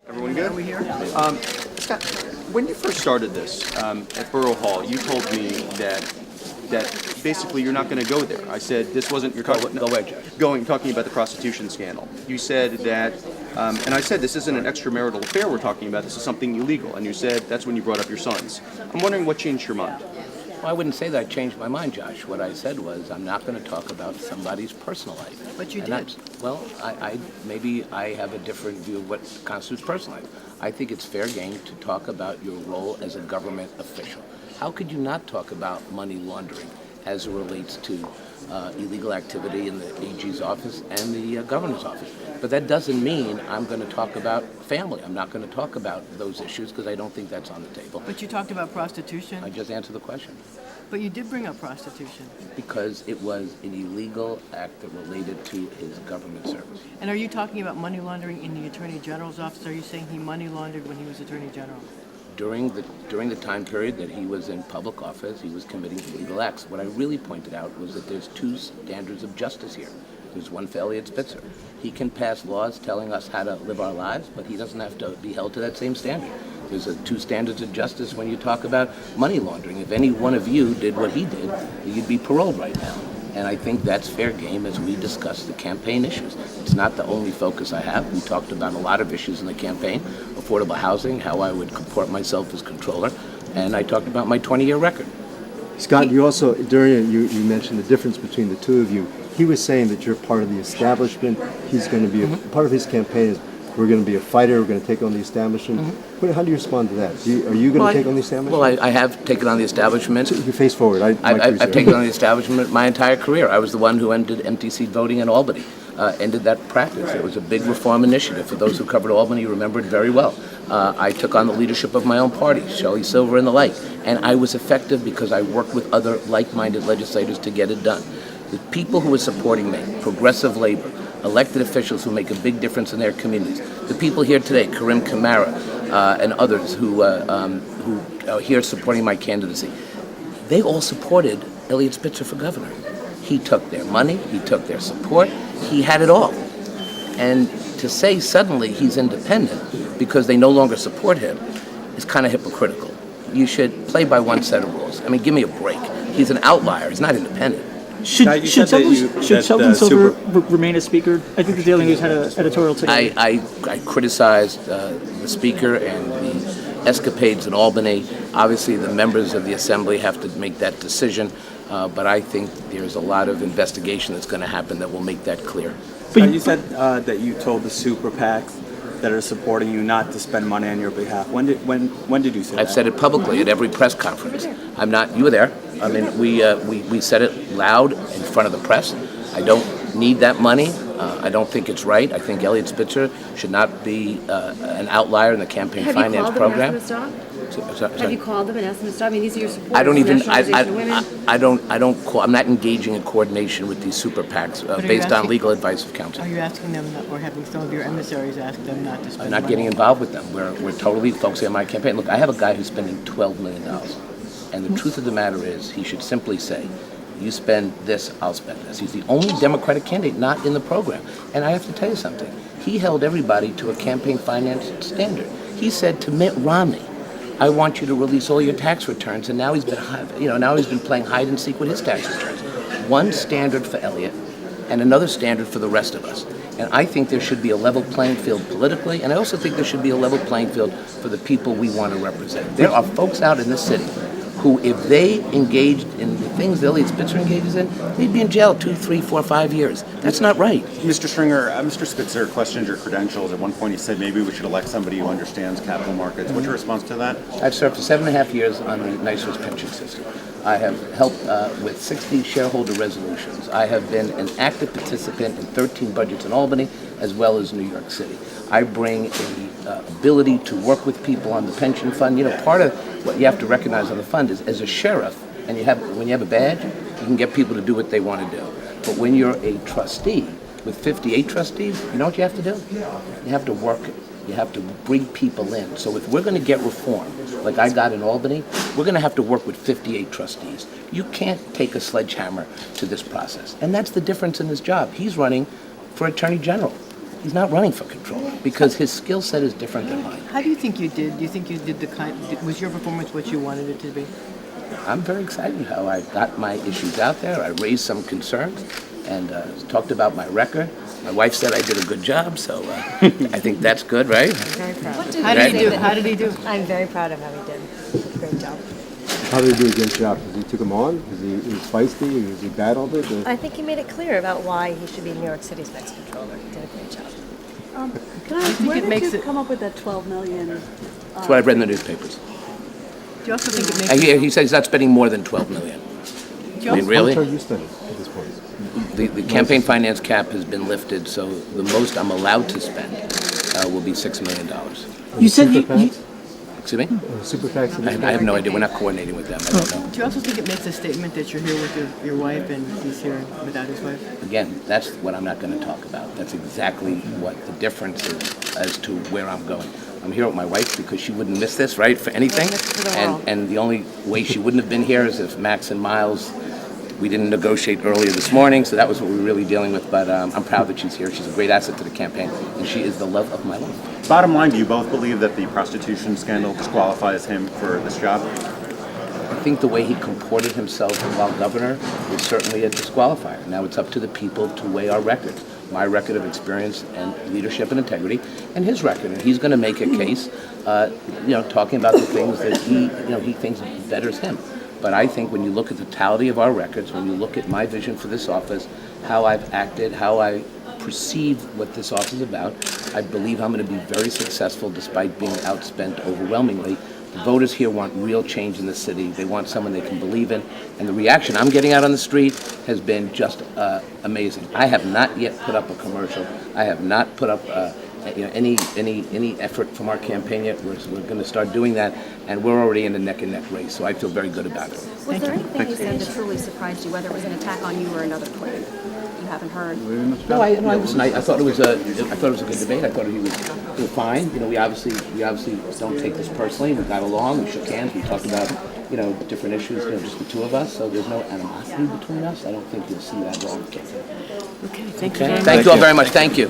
Everyone good? Are we here? Scott, when you first started this at Borough Hall, you told me that basically you're not going to go there. I said this wasn't your talking about the prostitution scandal. You said that, and I said this isn't an extramarital affair we're talking about. This is something illegal. And you said that's when you brought up your sons. I'm wondering what changed your mind. Well, I wouldn't say that I changed my mind, Josh. What I said was I'm not going to talk about somebody's personal life. But you And did. Well, maybe I have a different view of what constitutes personal life. I think it's fair game to talk about your role as a government official. How could you not talk about money laundering as it relates to illegal activity in the AG's office and the governor's office? But that doesn't mean I'm going to talk about family. I'm not going to talk about those issues because I don't think that's on the table. But you talked about prostitution. I just answered the question. But you did bring up prostitution. Because it was an illegal act that related to his government service. And are you talking about money laundering in the Attorney General's office? Are you saying he money laundered when he was Attorney General? During the time period that he was in public office, he was committing illegal acts. What I really pointed out was that there's two standards of justice here. There's one for Eliot Spitzer. He can pass laws telling us how to live our lives, but he doesn't have to be held to that same standard. There's two standards of justice when you talk about money laundering. If any one of you did what he did, you'd be paroled right now. And I think that's fair game as we discuss the campaign issues. It's not the only focus I have. We talked about a lot of issues in the campaign, affordable housing, how I would comport myself as controller, and I talked about my 20-year record. Scott, you also, during you mentioned the difference between the two of you. He was saying that you're part of the establishment. He's going to be, part of his campaign is, we're going to be a fighter, we're going to take on the establishment. How do you respond to that? Are you going to take on the establishment? Well, I have taken on the establishment. You face forward. I've taken on the establishment my entire career. I was the one who ended empty seat voting in Albany, ended that practice. It was a big reform initiative. For those who covered Albany, you remember it very well. I took on the leadership of my own party, Shelley Silver and the like, and I was effective because I worked with other like-minded legislators to get it done. The people who are supporting me, progressive labor, elected officials who make a big difference in their communities, the people here today, Karim Kamara and others who are here supporting my candidacy, they all supported Eliot Spitzer for governor. He took their money, he took their support, he had it all. And to say suddenly he's independent because they no longer support him is kind of hypocritical. You should play by one set of rules. I mean, give me a break. He's an outlier, he's not independent. Should Sheldon Silver remain as Speaker? I think the Daily News had an editorial today. I criticized the Speaker and the escapades in Albany. Obviously, the members of the Assembly have to make that decision, but I think there's a lot of investigation that's going to happen that will make that clear. But you said that you told the super PACs that are supporting you not to spend money on your behalf. When did you say that? I've said it publicly at every press conference. I'm not. You were there. I mean, we said it loud in front of the press. I don't need that money. I don't think it's right. I think Eliot Spitzer should not be an outlier in the campaign finance program. Have you called them and asked them to stop? I mean, these are your supporters. I don't even. National Organization of Women. I don't call. I'm not engaging in coordination with these super PACs based on legal advice of counsel. Are you asking them, or having some of your emissaries ask them not to spend I'm not money? getting involved with them. We're totally focusing on my campaign. Look, I have a guy who's spending $12 million. And the truth of the matter is, he should simply say, you spend this, I'll spend this. He's the only Democratic candidate not in the program. And I have to tell you something. He held everybody to a campaign finance standard. He said to Mitt Romney, I want you to release all your tax returns. And now he's been playing hide and seek with his tax returns. One standard for Eliot and another standard for the rest of us. And I think there should be a level playing field politically, and I also think there should be a level playing field for the people we want to represent. There are folks out in this city who, if they engaged in the things Eliot Spitzer engages in, they'd be in jail 2, 3, 4, 5 years. That's not right. Mr. Stringer, Mr. Spitzer questioned your credentials. At one point he said maybe we should elect somebody who understands capital markets. What's your response to that? I've served for 7.5 years on the NYSERDA pension system. I have helped with 60 shareholder resolutions. I have been an active participant in 13 budgets in Albany as well as New York City. I bring a ability to work with people on the pension fund. You know, part of what you have to recognize on the fund is, as a sheriff, and when you have a badge, you can get people to do what they want to do. But when you're a trustee with 58 trustees, you know what you have to do? You have to work it. You have to bring people in. So if we're going to get reform, like I got in Albany, we're going to have to work with 58 trustees. You can't take a sledgehammer to this process. And that's the difference in his job. He's running for Attorney General. He's not running for controller because his skill set is different than mine. How do you think you did? Do you think you did was your performance what you wanted it to be? I'm very excited how I got my issues out there. I raised some concerns and talked about my record. My wife said I did a good job, so I think that's good, right? Very proud. How did he do? How did he do? I'm very proud of how he did. Great job. How did he do against you? Because he took him on? Because he was feisty? Was he battled it? Or? I think he made it clear about why he should be New York City's next controller. He did a great job. Can I ask, where it did makes you it- come up with that 12 million? That's what I've read in the newspapers. Do you also think it makes? And he says he's not spending more than $12 million. I mean, How really? much are you spending at this point? The campaign finance cap has been lifted, so the most I'm allowed to spend will be $6 million. You said Super PACs? Excuse me? Super PACs? I have no idea. We're not coordinating with them. I don't know. Do you also think it makes a statement that you're here with your wife and he's here without his wife? Again, that's what I'm not going to talk about. That's exactly what the difference is as to where I'm going. I'm here with my wife because she wouldn't miss this, right, for anything. And the only way she wouldn't have been here is if Max and Miles, we didn't negotiate earlier this morning, so that was what we were really dealing with. But I'm proud that she's here. She's a great asset to the campaign, and she is the love of my life. Bottom line, do you both believe that the prostitution scandal disqualifies him for this job? I think the way he comported himself while governor is certainly a disqualifier. Now it's up to the people to weigh our record. My record of experience and leadership and integrity, and his record. And he's going to make a case, talking about the things that he thinks betters him. But I think when you look at the totality of our records, when you look at my vision for this office, how I've acted, how I perceive what this office is about, I believe I'm going to be very successful despite being outspent overwhelmingly. The voters here want real change in the city. They want someone they can believe in. And the reaction I'm getting out on the street has been just amazing. I have not yet put up a commercial. I have not put up any effort from our campaign yet. We're going to start doing that, and we're already in a neck-and-neck race, so I feel very good about it. Was there anything he said that truly surprised you, whether it was an attack on you or another claim? You haven't heard? No, listen. I thought it was a good debate. I thought he was fine. We obviously don't take this personally. We got along. We shook hands. We talked about different issues. Just the two of us. So there's no animosity between us. I don't think you'll see that at all. Okay, thank you very much. Thank you all very much. Thank you.